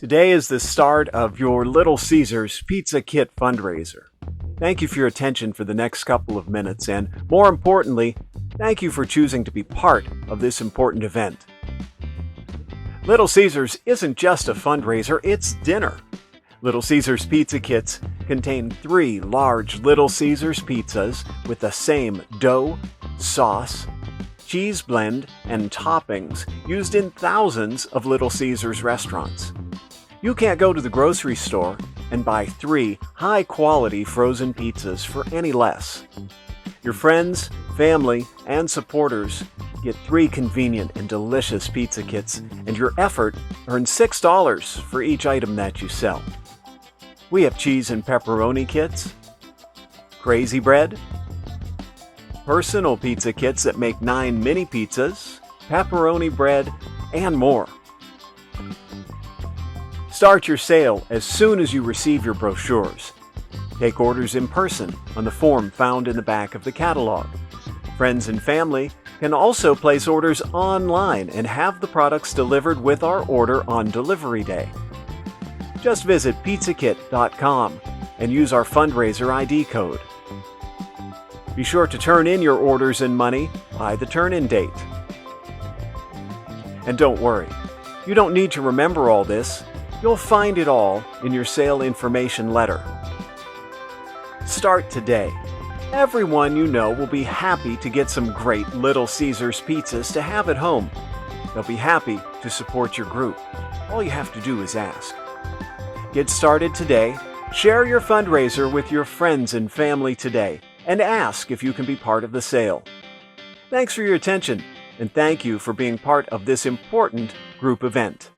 Today is the start of your Little Caesars Pizza Kit fundraiser. Thank you for your attention for the next couple of minutes, and more importantly, thank you for choosing to be part of this important event. Little Caesars isn't just a fundraiser, it's dinner. Little Caesars Pizza Kits contain 3 large Little Caesars pizzas with the same dough, sauce, cheese blend, and toppings used in thousands of Little Caesars restaurants. You can't go to the grocery store and buy 3 high-quality frozen pizzas for any less. Your friends, family, and supporters get 3 convenient and delicious pizza kits, and your effort earns $6 for each item that you sell. We have cheese and pepperoni kits, crazy bread, personal pizza kits that make 9 mini pizzas, pepperoni bread, and more. Start your sale as soon as you receive your brochures. Take orders in person on the form found in the back of the catalog. Friends and family can also place orders online and have the products delivered with our order on delivery day. Just visit pizzakit.com and use our fundraiser ID code. Be sure to turn in your orders and money by the turn-in date. And don't worry, you don't need to remember all this. You'll find it all in your sale information letter. Start today. Everyone you know will be happy to get some great Little Caesars pizzas to have at home. They'll be happy to support your group. All you have to do is ask. Get started today. Share your fundraiser with your friends and family today, and ask if you can be part of the sale. Thanks for your attention, and thank you for being part of this important group event.